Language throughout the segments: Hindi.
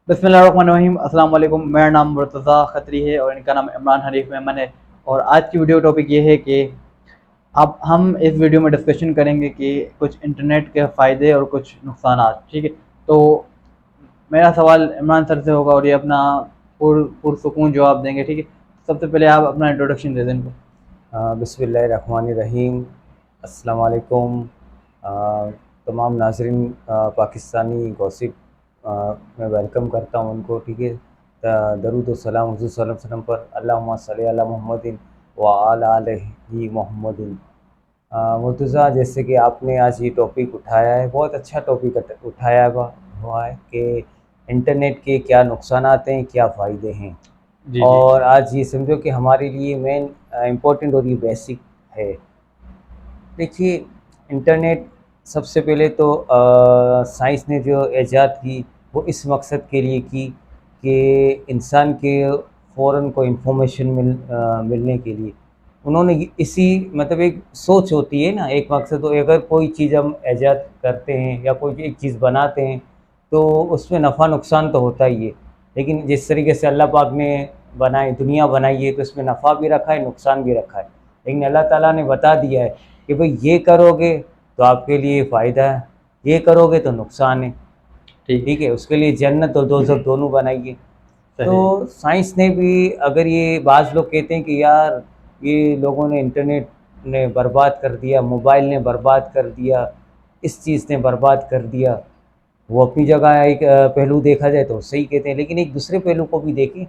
बिस्मिल्लाहिर्रहमानिर्रहीम। अस्सलाम वालेकुम। मेरा नाम मुर्तज़ा खत्री है और इनका नाम इमरान हनीफ मेमन है। और आज की वीडियो टॉपिक ये है कि अब हम इस वीडियो में डिस्कशन करेंगे कि कुछ इंटरनेट के फ़ायदे और कुछ नुकसानात। ठीक है, तो मेरा सवाल इमरान सर से होगा और ये अपना पुरसुकून जवाब देंगे। ठीक है, सबसे पहले आप अपना इंट्रोडक्शन दे दें इनको। बिस्मिल्लाहिर्रहमानिर्रहीम। अस्सलाम वालेकुम। तमाम नाज़रीन पाकिस्तानी गॉसिप मैं वेलकम करता हूँ उनको। ठीक है, दरूद व सलाम हुज़ूर सल्लल्लाहु अलैहि वसल्लम पर, अल्लाहुम्मा सल्लि अला मुहम्मदिन व अला आलिहि मुहम्मदिन। मुर्तज़ा, जैसे कि आपने आज ये टॉपिक उठाया है, बहुत अच्छा टॉपिक उठाया हुआ है कि इंटरनेट के क्या नुकसानात हैं, क्या फ़ायदे हैं। जी जी। और आज ये समझो कि हमारे लिए मेन इम्पोर्टेंट और ये बेसिक है। देखिए, इंटरनेट सबसे पहले तो साइंस ने जो ईजाद की वो इस मकसद के लिए की कि इंसान के फ़ौरन को इंफॉर्मेशन मिलने के लिए उन्होंने इसी मतलब एक सोच होती है ना, एक मकसद हो। अगर कोई चीज़ हम ईजाद करते हैं या कोई एक चीज़ बनाते हैं तो उसमें नफ़ा नुकसान तो होता ही है। लेकिन जिस तरीके से अल्लाह पाक ने दुनिया बनाई है तो इसमें नफ़ा भी रखा है, नुकसान भी रखा है। लेकिन अल्लाह ताला ने बता दिया है कि भाई ये करोगे तो आपके लिए फ़ायदा है, ये करोगे तो नुकसान है। ठीक। ठीक है, उसके लिए जन्नत और दोज़ख दोनों बनाई है। तो सही। साइंस ने भी, अगर ये बाज़ लोग कहते हैं कि यार ये लोगों ने इंटरनेट ने बर्बाद कर दिया, मोबाइल ने बर्बाद कर दिया, इस चीज़ ने बर्बाद कर दिया, वो अपनी जगह एक पहलू देखा जाए तो सही कहते हैं। लेकिन एक दूसरे पहलू को भी देखें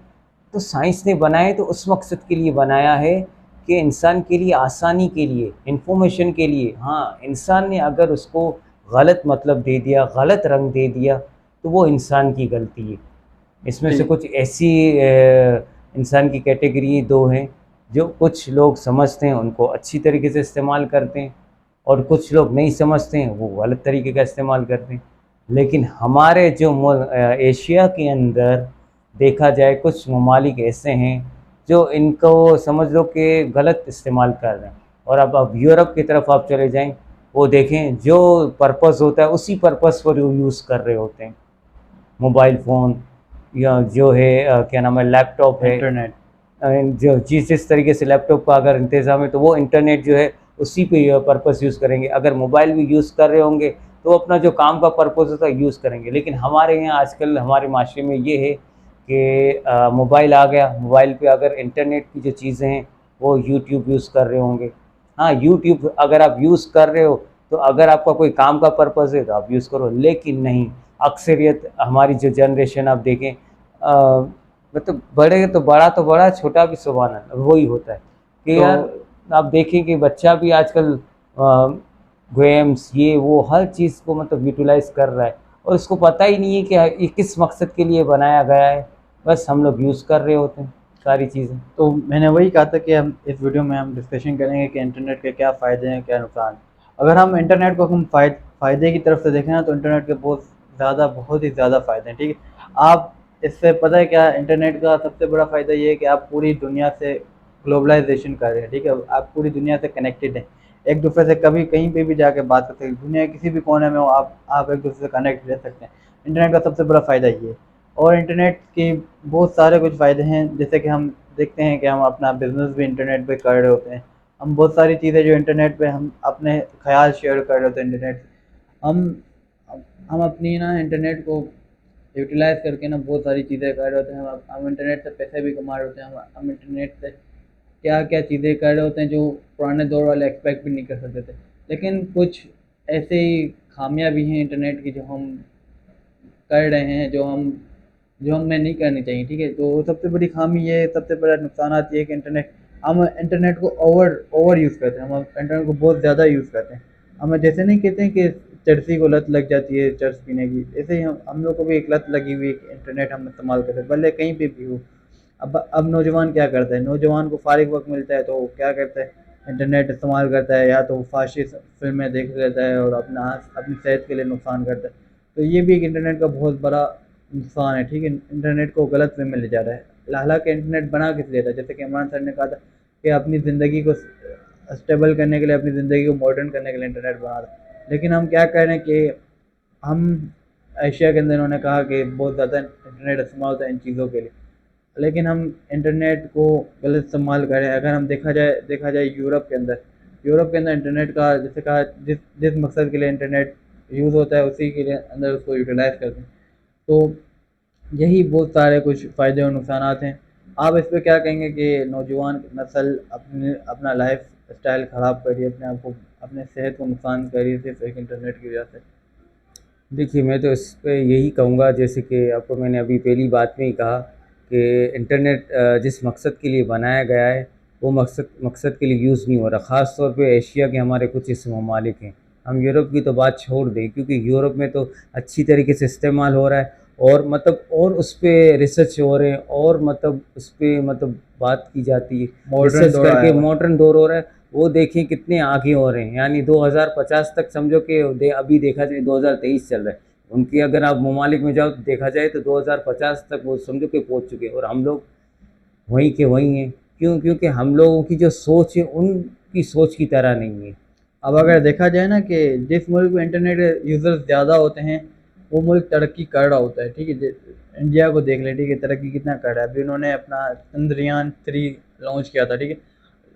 तो साइंस ने बनाए तो उस मकसद के लिए बनाया है कि इंसान के लिए आसानी के लिए, इंफॉर्मेशन के लिए। हाँ, इंसान ने अगर उसको गलत मतलब दे दिया, गलत रंग दे दिया, तो वो इंसान की गलती है। इसमें से ठीक। कुछ ऐसी इंसान की कैटेगरी दो हैं, जो कुछ लोग समझते हैं उनको अच्छी तरीके से इस्तेमाल करते हैं, और कुछ लोग नहीं समझते हैं वो गलत तरीके का इस्तेमाल करते हैं। लेकिन हमारे जो एशिया के अंदर देखा जाए, कुछ ममालिक ऐसे हैं जो इनको समझ लो कि गलत इस्तेमाल कर रहे हैं। और अब यूरोप की तरफ आप चले जाएं, वो देखें जो पर्पस होता है उसी पर्पस पर वो यूज़ कर रहे होते हैं। मोबाइल फ़ोन या जो है क्या नाम है, लैपटॉप है। इंटरनेट। जो जिस तरीके से लैपटॉप का अगर इंतज़ाम है तो वो इंटरनेट जो है उसी पे पर्पस यूज़ करेंगे। अगर मोबाइल भी यूज़ कर रहे होंगे तो अपना जो काम का पर्पस होता है यूज़ करेंगे। लेकिन हमारे यहाँ आजकल हमारे माशरे में ये है कि मोबाइल आ गया, मोबाइल पे अगर इंटरनेट की जो चीज़ें हैं वो यूट्यूब यूज़ कर रहे होंगे। हाँ, यूट्यूब अगर आप यूज़ कर रहे हो तो अगर आपका कोई काम का पर्पस है तो आप यूज़ करो। लेकिन नहीं, अक्सरियत हमारी जो जनरेशन आप देखें, मतलब बड़े तो बड़ा, छोटा भी सुभान अल्लाह वही होता है कि तो यार आप देखें कि बच्चा भी आजकल गेम्स ये वो हर चीज़ को मतलब यूटिलाइज़ कर रहा है, और उसको पता ही नहीं है कि ये किस मकसद के लिए बनाया गया है। बस हम लोग यूज़ कर रहे होते हैं सारी चीज़ें। तो मैंने वही कहा था कि हम इस वीडियो में हम डिस्कशन करेंगे कि इंटरनेट के क्या फ़ायदे हैं, क्या नुकसान। अगर हम इंटरनेट को हम फ़ायदे की तरफ से देखें ना, तो इंटरनेट के बहुत ही ज़्यादा फ़ायदे हैं। ठीक है, आप इससे पता है क्या, इंटरनेट का सबसे बड़ा फ़ायदा ये है कि आप पूरी दुनिया से ग्लोबलाइजेशन कर रहे हैं। ठीक है, आप पूरी दुनिया से कनेक्टेड हैं, एक दूसरे से कभी कहीं पे भी जाके बात कर सकते हैं। दुनिया के किसी भी कोने में हो, आप एक दूसरे से कनेक्ट रह सकते हैं। इंटरनेट का सबसे बड़ा फ़ायदा ये है। और इंटरनेट के बहुत सारे कुछ फ़ायदे हैं, जैसे कि हम देखते हैं कि हम अपना बिज़नेस भी इंटरनेट पे कर रहे होते हैं। हम बहुत सारी चीज़ें जो इंटरनेट पे हम अपने ख़्याल शेयर कर रहे होते हैं इंटरनेट से। हम हम अपनी ना इंटरनेट को यूटिलाइज़ करके ना बहुत सारी चीज़ें कर रहे होते हैं। हम इंटरनेट से पैसे भी कमा रहे होते हैं। हम इंटरनेट से क्या-क्या चीज़ें कर रहे होते हैं जो पुराने दौर वाले एक्सपेक्ट भी नहीं कर सकते थे। लेकिन कुछ ऐसे ही ख़ामियाँ भी हैं इंटरनेट की, जो हम कर रहे हैं, जो हमें नहीं करनी चाहिए। ठीक है, तो सबसे बड़ी खामी ये है, सबसे बड़ा नुकसानात ये है कि हम इंटरनेट को ओवर यूज़ करते हैं। हम इंटरनेट को बहुत ज़्यादा यूज़ करते हैं। हम जैसे नहीं कहते हैं कि चरसी को लत लग जाती है चरस पीने की, ऐसे ही हम लोग को भी एक लत लगी हुई है कि इंटरनेट हम इस्तेमाल करते हैं, भले कहीं पे भी हो। अब नौजवान क्या करता है, नौजवान को फारिग वक्त मिलता है तो वो क्या करता है, इंटरनेट इस्तेमाल करता है, या तो वो फाशी फिल्में देख लेता है और अपनी सेहत के लिए नुकसान करता है। तो ये भी एक इंटरनेट का बहुत बड़ा नुकसान है। ठीक है, इंटरनेट को गलत वे में ले जा रहा है। हालांकि इंटरनेट बना किस लिए था, जैसे कि इमरान सर ने कहा था कि अपनी ज़िंदगी को स्टेबल करने के लिए, अपनी ज़िंदगी को मॉडर्न करने के लिए इंटरनेट बना था। लेकिन हम क्या कह रहे हैं कि हम एशिया के अंदर, इन्होंने कहा कि बहुत ज़्यादा इंटरनेट इस्तेमाल होता है इन चीज़ों के लिए। लेकिन हम इंटरनेट को गलत इस्तेमाल करें, अगर हम देखा जाए यूरोप के अंदर इंटरनेट का जैसे कहा जिस जिस मकसद के लिए इंटरनेट यूज़ होता है उसी के लिए अंदर उसको यूटिलाइज़ करते हैं। तो यही बहुत सारे कुछ फ़ायदे और नुकसानात हैं। आप इस पे क्या कहेंगे कि नौजवान नस्ल अपना लाइफ स्टाइल ख़राब कर रही है, अपने आप को अपने सेहत को नुकसान कर रही है सिर्फ़ एक इंटरनेट की वजह से? देखिए, मैं तो इस पे यही कहूँगा, जैसे कि आपको मैंने अभी पहली बात में ही कहा कि इंटरनेट जिस मकसद के लिए बनाया गया है, वो मकसद मकसद के लिए यूज़ नहीं हो रहा। ख़ास तौर पे एशिया के हमारे कुछ ऐसे ममालिक हैं। हम यूरोप की तो बात छोड़ दें, क्योंकि यूरोप में तो अच्छी तरीके से इस्तेमाल हो रहा है, और मतलब और उस पे रिसर्च हो रहे हैं, और मतलब उस पे मतलब बात की जाती है। मॉडर्न रिसर्च दौर आया करके हुआ है। मॉडर्न दौर हो रहा है, वो देखें कितने आगे हो रहे हैं। यानी 2050 तक समझो कि अभी देखा जाए 2023 चल रहा है। उनकी अगर आप ममालिक में जाओ तो देखा जाए तो 2050 तक वो समझो कि पहुँच चुके हैं, और हम लोग वहीं के वहीं हैं। क्यों? क्योंकि हम लोगों की जो सोच है उनकी सोच की तरह नहीं है। अब अगर देखा जाए ना कि जिस मुल्क में इंटरनेट यूज़र्स ज़्यादा होते हैं, वो मुल्क तरक्की कर रहा होता है, ठीक है? इंडिया को देख लें, ठीक है? तरक्की कितना कर रहा है। अभी उन्होंने अपना चंद्रयान-3 लॉन्च किया था, ठीक है?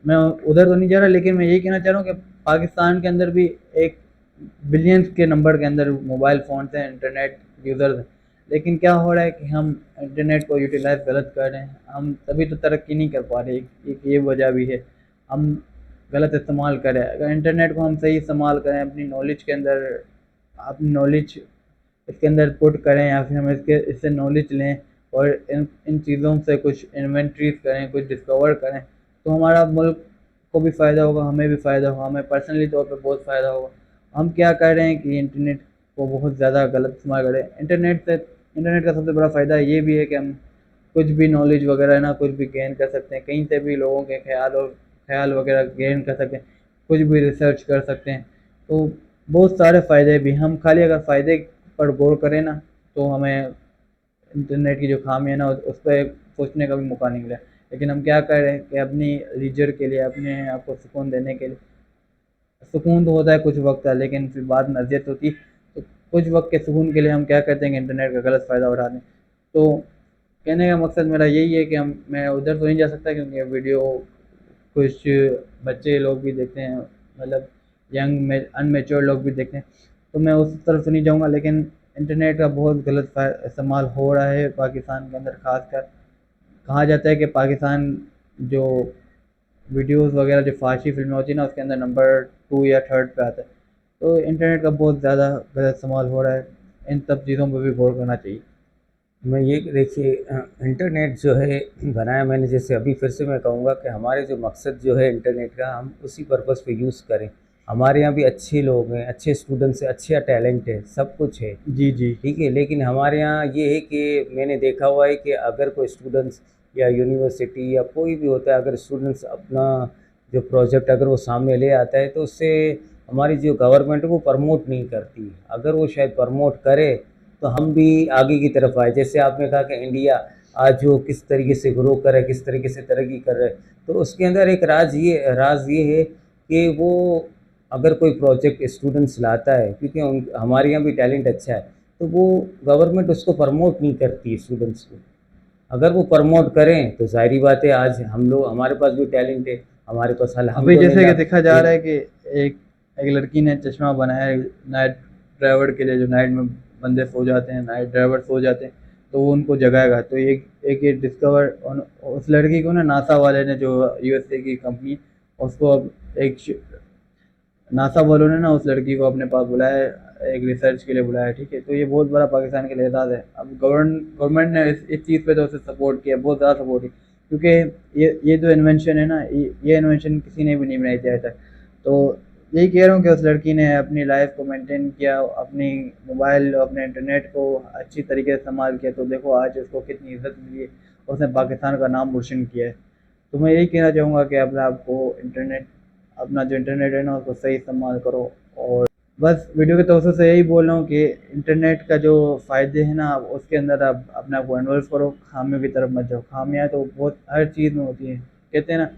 मैं उधर तो नहीं जा रहा, लेकिन मैं यही कहना चाह रहा हूँ कि पाकिस्तान के अंदर भी एक बिलियंस के नंबर के अंदर मोबाइल फ़ोन्स हैं, इंटरनेट यूज़र्स हैं। लेकिन क्या हो रहा है कि हम इंटरनेट को यूटिलाइज़ गलत कर रहे हैं। हम तभी तो तरक्की नहीं कर पा रहे, एक ये वजह भी है। हम गलत इस्तेमाल करें, अगर इंटरनेट को हम सही इस्तेमाल करें, अपनी नॉलेज के अंदर अपनी नॉलेज इसके अंदर पुट करें, या फिर हम इससे नॉलेज लें और इन चीज़ों से कुछ इन्वेंटरीज करें, कुछ डिस्कवर करें, तो हमारा मुल्क को भी फ़ायदा होगा, हमें भी फ़ायदा होगा, हमें पर्सनली तौर पे बहुत फ़ायदा होगा। हम क्या कर रहे हैं कि इंटरनेट को बहुत ज़्यादा गलत इस्तेमाल कर रहे हैं। इंटरनेट का सबसे बड़ा फ़ायदा ये भी है कि हम कुछ भी नॉलेज वगैरह ना कुछ भी गेन कर सकते हैं, कहीं से भी लोगों के ख्याल वगैरह गेन कर सकते हैं, कुछ भी रिसर्च कर सकते हैं। तो बहुत सारे फ़ायदे भी, हम खाली अगर फ़ायदे पर गौर करें ना, तो हमें इंटरनेट की जो खामी है ना उस पर सोचने का भी मौका नहीं मिला। लेकिन हम क्या कर रहे हैं कि अपनी लीजर के लिए, अपने आप को सुकून देने के लिए, सुकून तो होता है कुछ वक्त का, लेकिन फिर बाद में अजियत होती है। तो कुछ वक्त के सुकून के लिए हम क्या करते हैं कि इंटरनेट का गलत फ़ायदा उठाते हैं। तो कहने का मकसद मेरा यही है कि हम मैं उधर तो नहीं जा सकता, क्योंकि वीडियो कुछ बच्चे लोग भी देखते हैं, मतलब यंग में अनमेच्योर लोग भी देखते हैं, तो मैं उस तरफ तो नहीं जाऊँगा। लेकिन इंटरनेट का बहुत गलत इस्तेमाल हो रहा है पाकिस्तान के अंदर खासकर। कहा जाता है कि पाकिस्तान जो वीडियोज़ वगैरह जो फ़ारसी फ़िल्में होती हैं ना, उसके अंदर नंबर 2 या 3 पे आता है। तो इंटरनेट का बहुत ज़्यादा गलत इस्तेमाल हो रहा है, इन सब चीज़ों पे भी गौर करना चाहिए। मैं ये देखिए, इंटरनेट जो है बनाया मैंने, जैसे अभी फिर से मैं कहूँगा कि हमारे जो मकसद जो है इंटरनेट का, हम उसी पर्पज़ पे यूज़ करें। हमारे यहाँ भी अच्छे लोग हैं, अच्छे स्टूडेंट्स हैं, अच्छा टैलेंट है, सब कुछ है, जी, जी। ठीक है। लेकिन हमारे यहाँ ये है कि मैंने देखा हुआ है कि अगर कोई स्टूडेंट्स या यूनिवर्सिटी या कोई भी होता है, अगर स्टूडेंट्स अपना जो प्रोजेक्ट अगर वो सामने ले आता है, तो उससे हमारी जो गवर्नमेंट है वो प्रमोट नहीं करती। अगर वो शायद प्रमोट करे तो हम भी आगे की तरफ आए। जैसे आपने कहा कि इंडिया आज जो किस तरीके से ग्रो कर रहा है, किस तरीके से तरक्की कर रहा है, तो उसके अंदर एक राज ये है कि वो अगर कोई प्रोजेक्ट स्टूडेंट्स लाता है, क्योंकि हमारे यहाँ भी टैलेंट अच्छा है, तो वो गवर्नमेंट उसको प्रमोट नहीं करती है स्टूडेंट्स को। अगर वो प्रमोट करें तो ज़ाहिर बात है, आज हम लोग, हमारे पास भी टैलेंट है, हमारे पास अभी जैसे कि अल्हम्दुलिल्लाह देखा जा एक। रहा है कि एक एक लड़की ने चश्मा बनाया है नाइट ड्राइवर के लिए, जो नाइट में बंदे सो जाते हैं, नाइट ड्राइवर सो जाते हैं, तो वो उनको जगाएगा। तो एक एक ये डिस्कवर उस लड़की को ना नासा वाले ने, जो यूएसए की कंपनी, उसको अब एक नासा वालों ने ना उस लड़की को अपने पास बुलाया है, एक रिसर्च के लिए बुलाया है, ठीक है? तो ये बहुत बड़ा पाकिस्तान के लिए एजाज़ है। अब गवर्नमेंट ने इस चीज़ पे तो उसे सपोर्ट किया, बहुत ज़्यादा सपोर्ट किया, क्योंकि ये जो इन्वेंशन है ना, ये इन्वेंशन किसी ने भी नहीं बनाई थी आज तक। तो यही कह रहा हूँ कि उस लड़की ने अपनी लाइफ को मेंटेन किया, अपनी मोबाइल, अपने इंटरनेट को अच्छी तरीके से इस्तेमाल किया, तो देखो आज उसको कितनी इज़्ज़त मिली है, उसने पाकिस्तान का नाम रोशन किया है। तो मैं यही कहना चाहूँगा कि अपने आप को अपना जो इंटरनेट है ना, उसको सही इस्तेमाल करो। और बस वीडियो के तवज्जो से यही बोल रहा हूँ कि इंटरनेट का जो फ़ायदे हैं ना, आप उसके अंदर आप अपने आप को इन्वॉल्व करो, खामियों की तरफ मत जाओ। खामियाँ तो बहुत हर चीज़ में होती हैं, कहते हैं ना,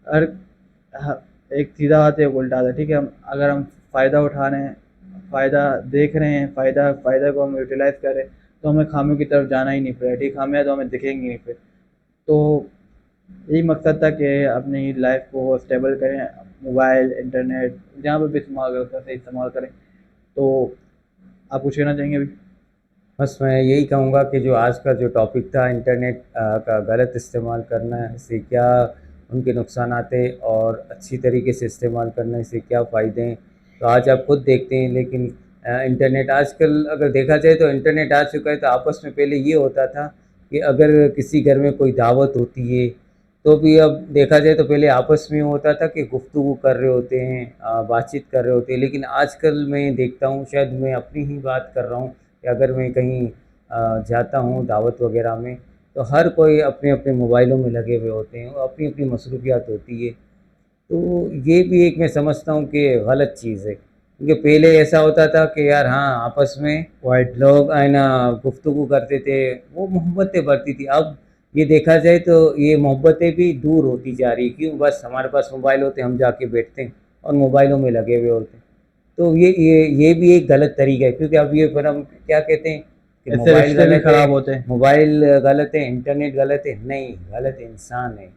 हर एक सीधा हाथ है एक उल्टा हाथ है, ठीक है? हम अगर हम फ़ायदा उठा रहे हैं, फ़ायदा देख रहे हैं, फ़ायदा को हम यूटिलाइज़ करें, तो हमें खामियों की तरफ जाना ही नहीं पड़ेगा, ठीक, खामियां तो हमें दिखेंगी नहीं फिर। तो यही मकसद था कि अपनी लाइफ को स्टेबल करें, मोबाइल, इंटरनेट जहाँ पर भी इस्तेमाल करते हैं सही इस्तेमाल करें। तो आप कुछ कहना चाहेंगे अभी? बस मैं यही कहूँगा कि जो आज का जो टॉपिक था इंटरनेट का गलत इस्तेमाल करना से क्या उनके नुकसानात हैं और अच्छी तरीके से इस्तेमाल करने से क्या फ़ायदे हैं, तो आज आप खुद देखते हैं। लेकिन इंटरनेट आजकल अगर देखा जाए तो इंटरनेट आ चुका है, तो आपस में पहले ये होता था कि अगर किसी घर में कोई दावत होती है, तो भी अब देखा जाए तो पहले आपस में होता था कि गुफ्तगू कर रहे होते हैं, बातचीत कर रहे होते हैं। लेकिन आजकल मैं देखता हूँ, शायद मैं अपनी ही बात कर रहा हूँ, कि अगर मैं कहीं जाता हूँ दावत वगैरह में, तो हर कोई अपने-अपने मोबाइलों में लगे हुए होते हैं और अपनी-अपनी मसरूफ़ियात होती है। तो ये भी एक मैं समझता हूँ कि गलत चीज़ है, क्योंकि पहले ऐसा होता था कि यार हाँ, आपस में वाइट। लोग है ना गुफ्तगू करते थे, वो मोहब्बतें बढ़ती थी। अब ये देखा जाए तो ये मोहब्बतें भी दूर होती जा रही हैं। क्यों? बस हमारे पास मोबाइल होते हैं, हम जाके बैठते हैं और मोबाइलों में लगे हुए होते हैं। तो ये भी एक गलत तरीका है, क्योंकि अब ये फिर हम क्या कहते हैं कि इससे मोबाइल रिश्ते भी गलत है, खराब होते हैं। मोबाइल गलत है, इंटरनेट गलत है, नहीं, गलत इंसान है।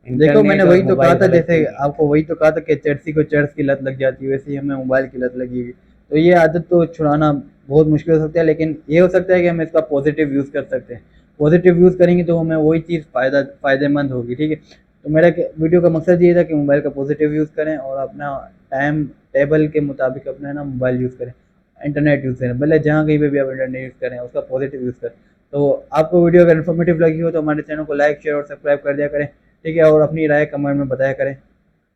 देखो, मैंने इंटरनेट और वही तो कहा मोबाइल था, गलत जैसे कोई नहीं है। आपको वही तो कहा था कि चरसी को चर्स की लत लग जाती है, वैसे ही हमें मोबाइल की लत लगी हुई। तो ये आदत तो छुड़ाना बहुत मुश्किल हो सकता है, लेकिन ये हो सकता है कि हम इसका पॉजिटिव यूज़ कर सकते हैं। पॉजिटिव यूज़ करेंगे तो हमें वही चीज़ फ़ायदेमंद होगी, ठीक है। तो मेरा वीडियो का मकसद ये था कि मोबाइल का पॉजिटिव यूज़ करें और अपना टाइम टेबल के मुताबिक अपना ना मोबाइल यूज़ करें, इंटरनेट यूज़ करें, भले जहाँ कहीं पे भी आप इंटरनेट यूज़ करें उसका पॉजिटिव यूज़ करें। तो आपको वीडियो अगर इन्फॉर्मेटिव लगी हो तो हमारे चैनल को लाइक, शेयर और सब्सक्राइब कर दिया करें, ठीक है, और अपनी राय कमेंट में बताया करें।